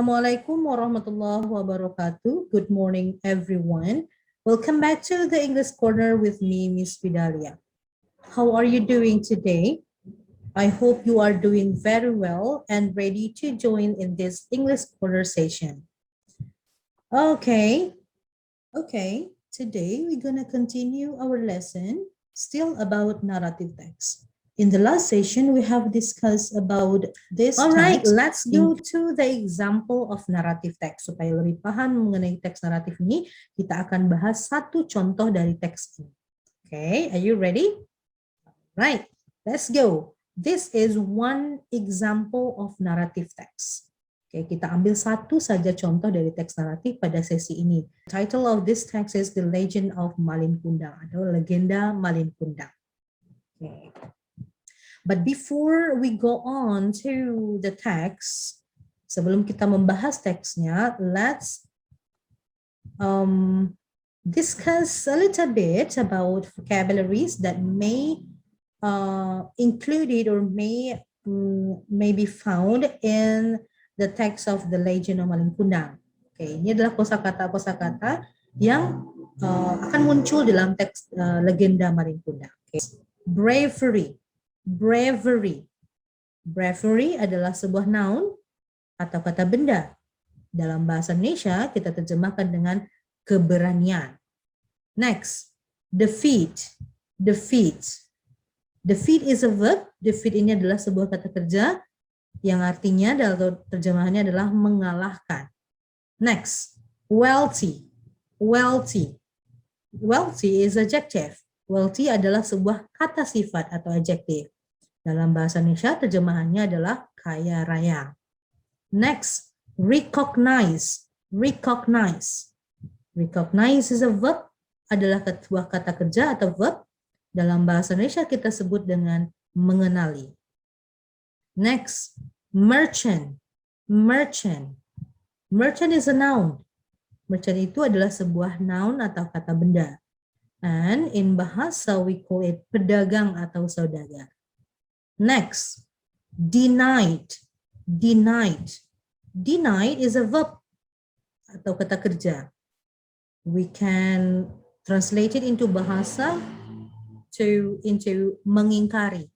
Assalamualaikum warahmatullahi wabarakatuh. Good morning, everyone. Welcome back to the English Corner with me, Miss Vidalia. How are you doing today? I hope you are doing very well and ready to join in this English conversation. Okay. Today we're gonna continue our lesson still about narrative text. In the last session, we have discussed about this text. Alright, let's go to the example of narrative text. Supaya lebih paham mengenai teks naratif ini, kita akan bahas satu contoh dari teks ini. Okay, are you ready? Right, let's go. This is one example of narrative text. Oke, kita ambil satu saja contoh dari teks naratif pada sesi ini. Title of this text is The Legend of Malin Kundang atau Legenda Malin Kundang. Okay. But before we go on to the text, sebelum kita membahas teksnya, let's discuss a little bit about vocabularies that may included or may be found in the text of the Legend of Malin Kundang. Oke, ini adalah kosakata yang akan muncul dalam teks Legenda Malin Kundang. Okay. Bravery adalah sebuah noun atau kata benda. Dalam bahasa Indonesia kita terjemahkan dengan keberanian. Next, defeat is a verb. Defeat ini adalah sebuah kata kerja yang artinya dalam terjemahannya adalah mengalahkan. Next, wealthy is adjective. Wealthy adalah sebuah kata sifat atau adjektif. Dalam bahasa Indonesia terjemahannya adalah kaya raya. Next, recognize is a verb, adalah sebuah kata kerja atau verb. Dalam bahasa Indonesia kita sebut dengan mengenali. Next, merchant is a noun. Merchant itu adalah sebuah noun atau kata benda. And in bahasa we call it pedagang atau saudagar. Next, denied is a verb atau kata kerja. We can translate it into bahasa into mengingkari.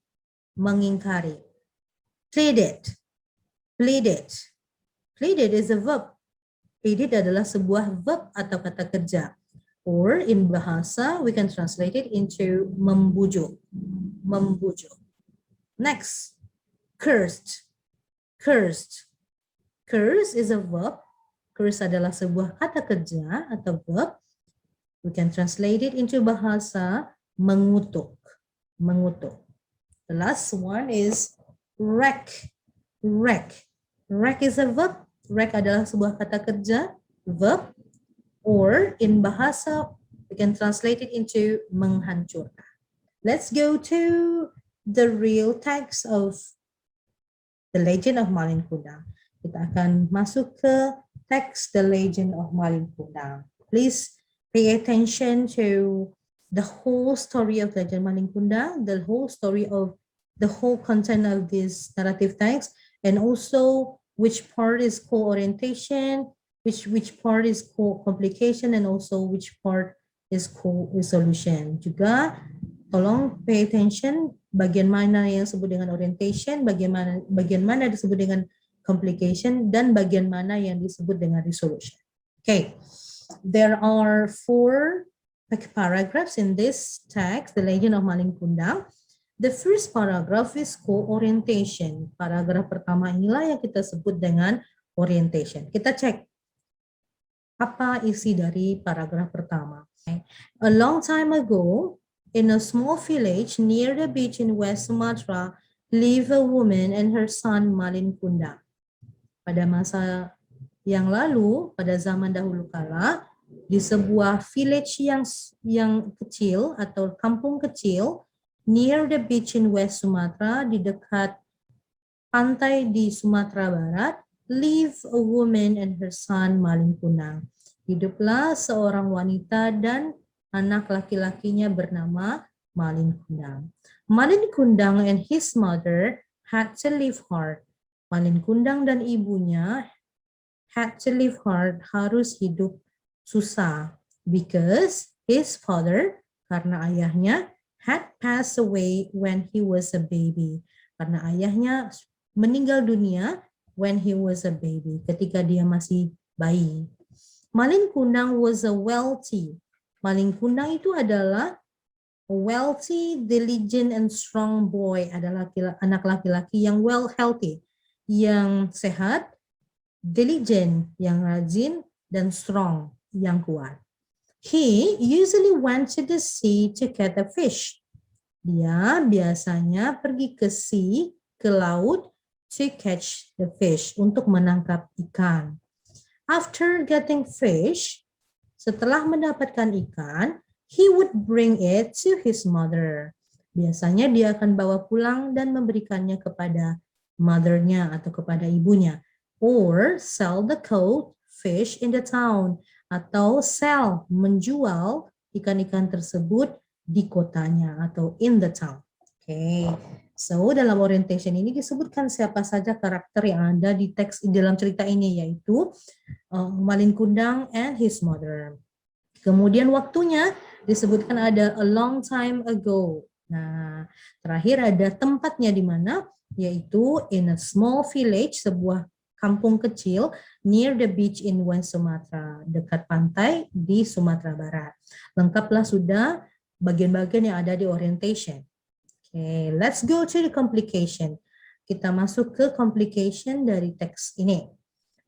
Pleaded is a verb. Pleaded adalah sebuah verb atau kata kerja. Or in bahasa we can translate it into membujuk. Next, cursed is a verb. Curse adalah sebuah kata kerja atau verb. We can translate it into bahasa mengutuk. The last one is wreck is a verb. Wreck adalah sebuah kata kerja, verb. Or in bahasa we can translate it into menghancurkan. Let's go to the real text of The Legend of Malin Kundang. Kita akan masuk ke teks The Legend of Malin Kundang. Please pay attention to the whole story of Legend Malin Kundang, the whole story of the whole content of this narrative text, and also which part is called orientation, which part is called complication, and also which part is called resolution. Juga tolong pay attention bagian mana yang disebut dengan orientation, bagian mana disebut dengan complication, dan bagian mana yang disebut dengan resolution. Okay, there are 4 paragraphs in this text, The Legend of Malin Kundang. The first paragraph is called orientation. Paragraf pertama inilah yang kita sebut dengan orientation. Kita cek apa isi dari paragraf pertama. A long time ago, in a small village near the beach in West Sumatra, lived a woman and her son Malin Kundang. Pada masa yang lalu, pada zaman dahulu kala, di sebuah village yang kecil atau kampung kecil near the beach in West Sumatra, di dekat pantai di Sumatera Barat, lived a woman and her son Malin Kundang. Hiduplah seorang wanita dan anak laki-lakinya bernama Malin Kundang. Malin Kundang and his mother had to live hard. Malin Kundang dan ibunya had to live hard, harus hidup susah, because his father, karena ayahnya, had passed away when he was a baby. Karena ayahnya meninggal dunia when he was a baby, ketika dia masih bayi. Malin Kundang was a wealthy. Malin Kundang itu adalah a wealthy, diligent, and strong boy. Adalah anak laki-laki yang well healthy, yang sehat, diligent, yang rajin, dan strong, yang kuat. He usually went to the sea to catch a fish. Dia biasanya pergi ke sea, ke laut, to catch the fish, untuk menangkap ikan. After getting fish, setelah mendapatkan ikan, he would bring it to his mother. Biasanya dia akan bawa pulang dan memberikannya kepada mother-nya atau kepada ibunya. Or sell the caught fish in the town. Atau sell, menjual ikan-ikan tersebut di kotanya atau in the town. Okay. So dalam orientation ini disebutkan siapa saja karakter yang ada di teks dalam cerita ini, yaitu Malin Kundang and his mother. Kemudian waktunya disebutkan ada a long time ago. Nah, terakhir ada tempatnya di mana, yaitu in a small village, sebuah kampung kecil near the beach in West Sumatra, dekat pantai di Sumatera Barat. Lengkaplah sudah bagian-bagian yang ada di orientation. Okay, let's go to the complication. Kita masuk ke complication dari teks ini.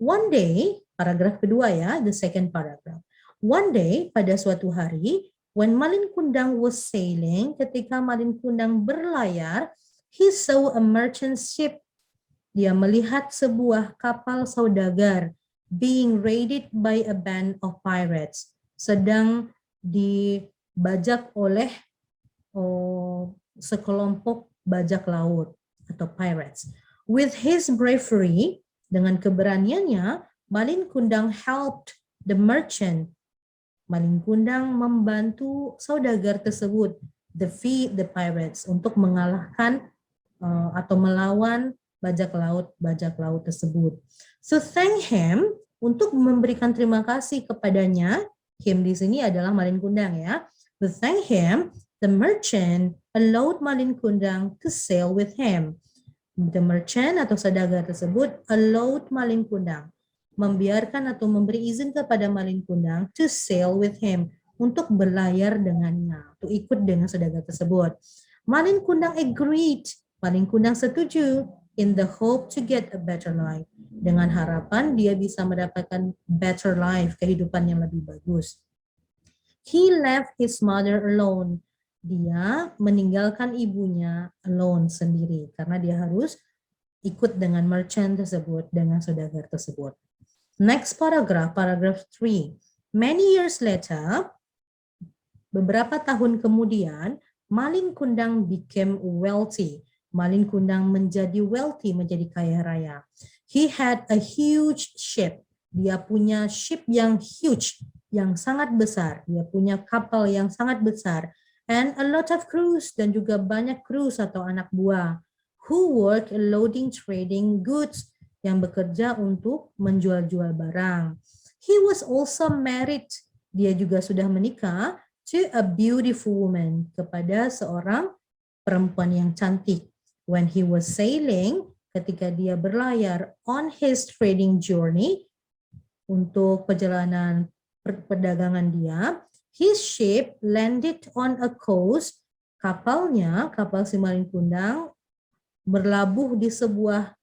One day, paragraf kedua ya, the second paragraph. One day, pada suatu hari, when Malin Kundang was sailing, ketika Malin Kundang berlayar, he saw a merchant ship. Dia melihat sebuah kapal saudagar being raided by a band of pirates, sedang dibajak oleh sekelompok bajak laut atau pirates. With his bravery, dengan keberaniannya, Malin Kundang helped the merchant. Malin Kundang membantu saudagar tersebut defeat the pirates, untuk mengalahkan atau melawan bajak laut tersebut. So thank him, untuk memberikan terima kasih kepadanya. Him di sini adalah Malin Kundang ya. To thank him, the merchant allowed Malin Kundang to sail with him. The merchant atau saudagar tersebut allowed Malin Kundang, membiarkan atau memberi izin kepada Malin Kundang to sail with him, untuk berlayar dengannya, untuk ikut dengan saudagar tersebut. Malin Kundang agreed, Malin Kundang setuju, in the hope to get a better life, dengan harapan dia bisa mendapatkan better life, kehidupan yang lebih bagus. He left his mother alone. Dia meninggalkan ibunya alone, sendiri, karena dia harus ikut dengan merchant tersebut, dengan saudagar tersebut. Next paragraph, paragraph 3. Many years later, beberapa tahun kemudian, Malin Kundang became wealthy. Malin Kundang menjadi wealthy, menjadi kaya raya. He had a huge ship. Dia punya ship yang huge, yang sangat besar. Dia punya kapal yang sangat besar. And a lot of crews, dan juga banyak crews atau anak buah. Who work loading, trading goods, yang bekerja untuk menjual-jual barang. He was also married. Dia juga sudah menikah to a beautiful woman, kepada seorang perempuan yang cantik. When he was sailing, ketika dia berlayar on his trading journey, untuk perjalanan perdagangan dia, his ship landed on a coast. Kapalnya, kapal si Malin Kundang, berlabuh di sebuah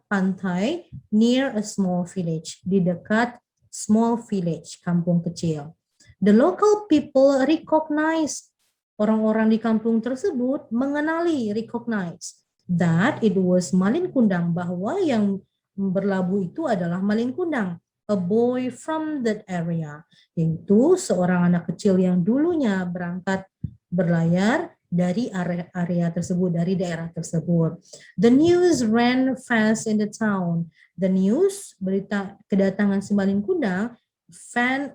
pantai near a small village, di dekat small village, kampung kecil. The local people recognize, orang-orang di kampung tersebut mengenali, recognize, that it was Malin Kundang, bahwa yang berlabuh itu adalah Malin Kundang, a boy from that area, yaitu seorang anak kecil yang dulunya berangkat berlayar dari area tersebut, dari daerah tersebut. The news ran fast in the town. The news, berita kedatangan si Malin Kundang,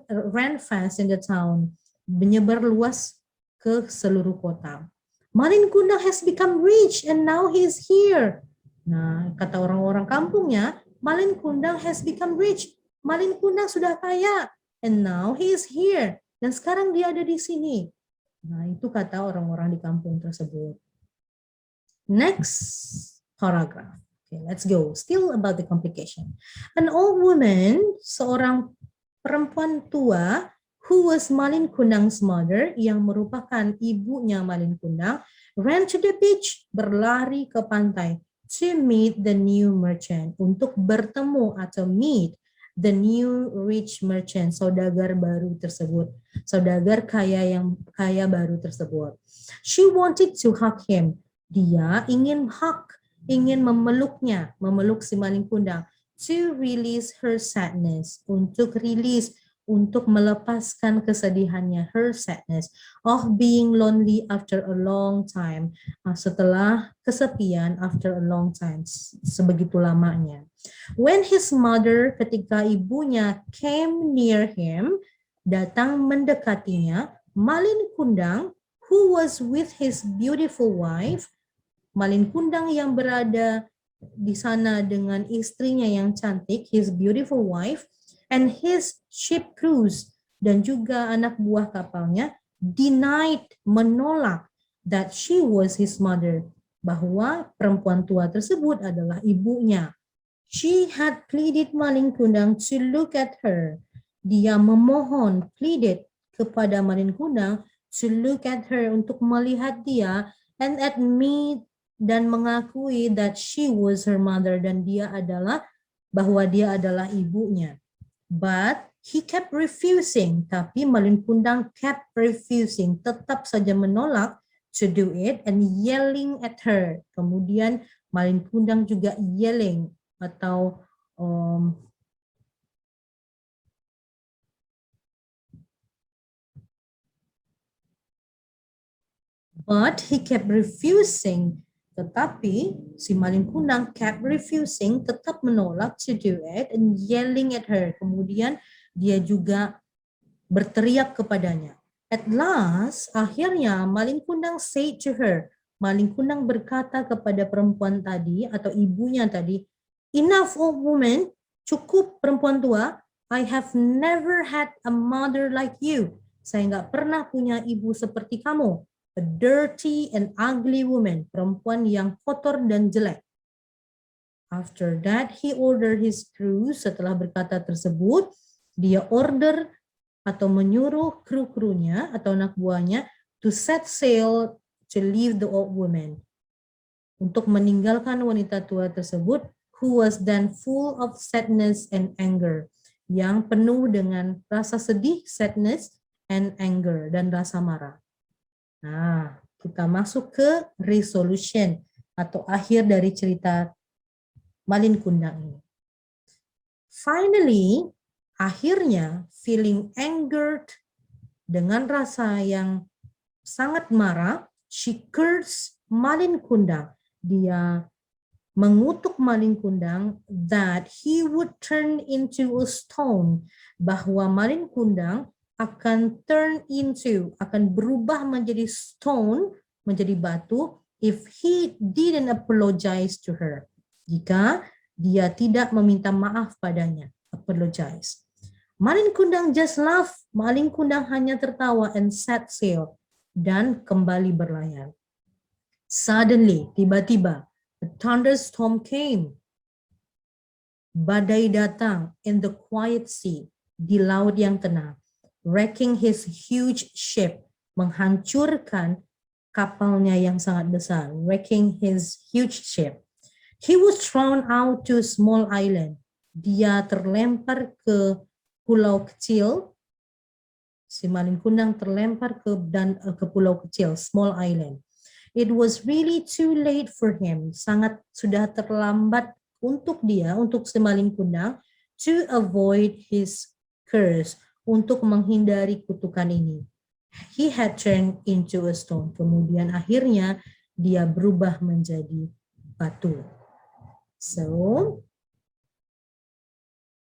ran fast in the town, menyebar luas ke seluruh kota. Malin Kundang has become rich and now he is here. Nah, kata orang-orang kampungnya, Malin Kundang has become rich. Malin Kundang sudah kaya. And now he is here. Dan sekarang dia ada di sini. Nah, itu kata orang-orang di kampung tersebut. Next paragraph. Okay, let's go. Still about the complication. An old woman, seorang perempuan tua, who was Malin Kundang's mother, yang merupakan ibunya Malin Kundang, ran to the beach, berlari ke pantai, to meet the new merchant, untuk bertemu atau meet the new rich merchant, saudagar baru tersebut, saudagar yang kaya baru tersebut. She wanted to hug him. Dia ingin hug, ingin memeluknya, memeluk si Malin Kundang, to release her sadness, untuk release, untuk melepaskan kesedihannya, her sadness, of being lonely after a long time, setelah kesepian, after a long time, sebegitu lamanya. When his mother, ketika ibunya came near him, datang mendekatinya, Malin Kundang, who was with his beautiful wife, Malin Kundang yang berada di sana dengan istrinya yang cantik, his beautiful wife, and his ship crews, dan juga anak buah kapalnya, denied, menolak, that she was his mother, bahwa perempuan tua tersebut adalah ibunya. She had pleaded Malin Kundang to look at her. Dia memohon, pleaded kepada Malin Kundang to look at her, untuk melihat dia, and admit, dan mengakui that she was her mother, dan dia adalah, bahwa dia adalah ibunya. But he kept refusing, tapi Malin Kundang kept refusing, tetap saja menolak to do it, and yelling at her. Kemudian Malin Kundang juga yelling atau but he kept refusing. Tetapi si Malin Kundang kept refusing, tetap menolak to do it, and yelling at her. Kemudian dia juga berteriak kepadanya. At last, akhirnya Malin Kundang said to her, Malin Kundang berkata kepada perempuan tadi atau ibunya tadi, enough old woman, cukup perempuan tua, I have never had a mother like you. Saya nggak pernah punya ibu seperti kamu. A dirty and ugly woman, perempuan yang kotor dan jelek. After that, he ordered his crew, setelah berkata tersebut, dia order atau menyuruh kru-krunya atau anak buahnya to set sail to leave the old woman, untuk meninggalkan wanita tua tersebut, who was then full of sadness and anger, yang penuh dengan rasa sedih, sadness, and anger, dan rasa marah. Nah, kita masuk ke resolution atau akhir dari cerita Malin Kundang ini. Finally, akhirnya feeling angered, dengan rasa yang sangat marah, she cursed Malin Kundang. Dia mengutuk Malin Kundang that he would turn into a stone, bahwa Malin Kundang akan akan berubah menjadi stone, menjadi batu, if he didn't apologize to her, jika dia tidak meminta maaf padanya, apologize. Malin Kundang just laughed, Malin Kundang hanya tertawa, and set sail, dan kembali berlayar. Suddenly, tiba-tiba, a thunderstorm came. Badai datang in the quiet sea, di laut yang tenang, wrecking his huge ship, menghancurkan kapalnya yang sangat besar, wrecking his huge ship. He was thrown out to a small island. Dia terlempar ke pulau kecil. Si Malin Kundang terlempar ke pulau kecil, small island. It was really too late for him. Sangat sudah terlambat untuk dia, untuk si Malin Kundang, to avoid his curse, untuk menghindari kutukan ini. He had turned into a stone. Kemudian akhirnya dia berubah menjadi batu. So,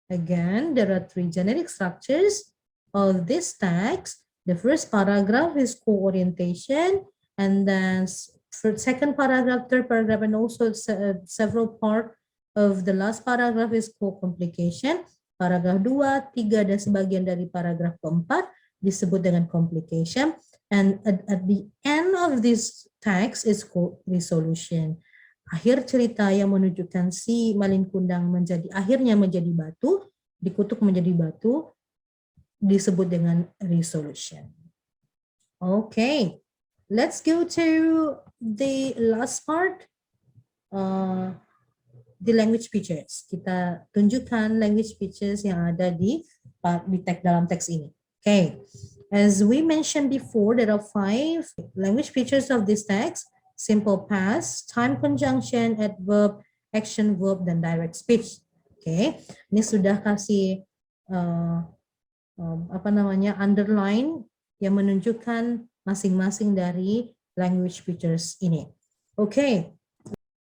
again, there are three generic structures of this text. The first paragraph is co-orientation, and then for second paragraph, third paragraph, and also several part of the last paragraph is called complication. Paragraf 2, 3, dan sebagian dari paragraf keempat disebut dengan complication. And at the end of this text is called resolution. Akhir cerita yang menunjukkan si Malin Kundang akhirnya menjadi batu, dikutuk menjadi batu, disebut dengan resolution. Okay, let's go to the last part. The language features. Kita tunjukkan language features yang ada di teks dalam teks ini. Okay. As we mentioned before, there are 5 language features of this text: simple past, time conjunction, adverb, action verb, dan direct speech. Okay. Ini sudah kasih underline yang menunjukkan masing-masing dari language features ini. Okay.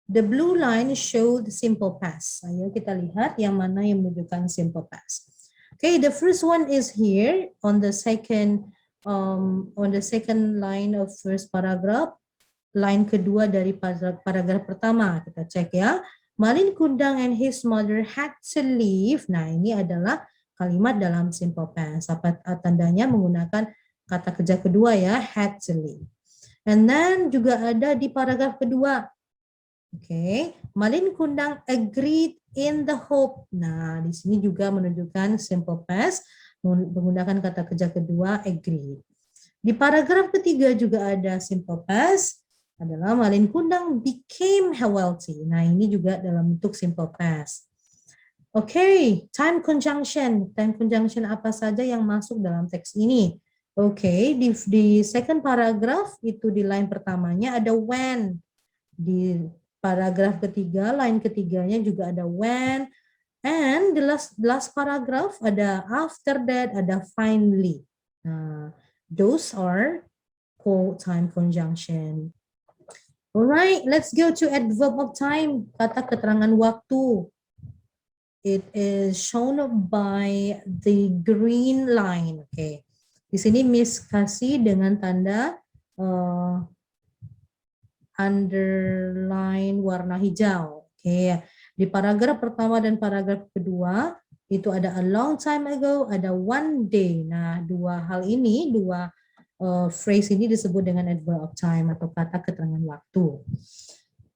The blue line show the simple past. Ayo kita lihat yang mana yang menunjukkan simple past. Okay, the first one is here on the second line of first paragraph. Line kedua dari paragraf pertama. Kita cek ya. Malin Kundang and his mother had to leave. Nah, ini adalah kalimat dalam simple past. Apa tandanya menggunakan kata kerja kedua ya, had to leave. And then juga ada di paragraf kedua. Okay, Malin Kundang agreed in the hope. Nah, di sini juga menunjukkan simple past menggunakan kata kerja kedua agree. Di paragraf ketiga juga ada simple past, adalah Malin Kundang became wealthy. Nah, ini juga dalam bentuk simple past. Okay, time conjunction. Time conjunction apa saja yang masuk dalam teks ini? Okay, di second paragraph itu di line pertamanya ada when. Di paragraf ketiga, line ketiganya juga ada when, and the last paragraph ada after that, ada finally. Nah, those are called time conjunction. Alright, let's go to adverb of time, kata keterangan waktu. It is shown by the green line. Okay, di sini Miss kasih dengan tanda underline warna hijau. Oke, di paragraf pertama dan paragraf kedua itu ada a long time ago, ada one day. Nah, dua hal ini, dua phrase ini disebut dengan adverb of time atau kata keterangan waktu.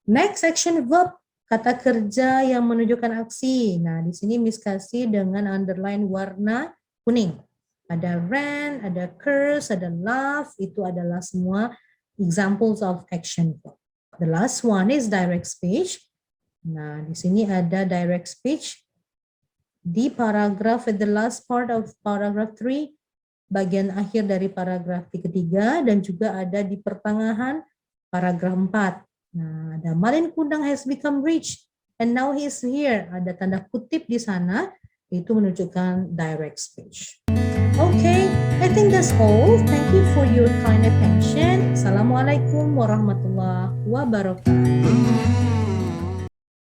Next, action verb, kata kerja yang menunjukkan aksi. Nah, di sini Miss kasih dengan underline warna kuning. Ada ran, ada curse, ada laugh, itu adalah semua examples of action verb. The last one is direct speech. Nah, di sini ada direct speech di paragraf at the last part of paragraph 3, bagian akhir dari paragraf ketiga, dan juga ada di pertengahan paragraf 4. Nah, ada Malin Kundang has become rich and now he is here. Ada tanda kutip di sana, itu menunjukkan direct speech. Okay, I think that's all. Thank you for your kind attention. Assalamualaikum warahmatullahi wabarakatuh.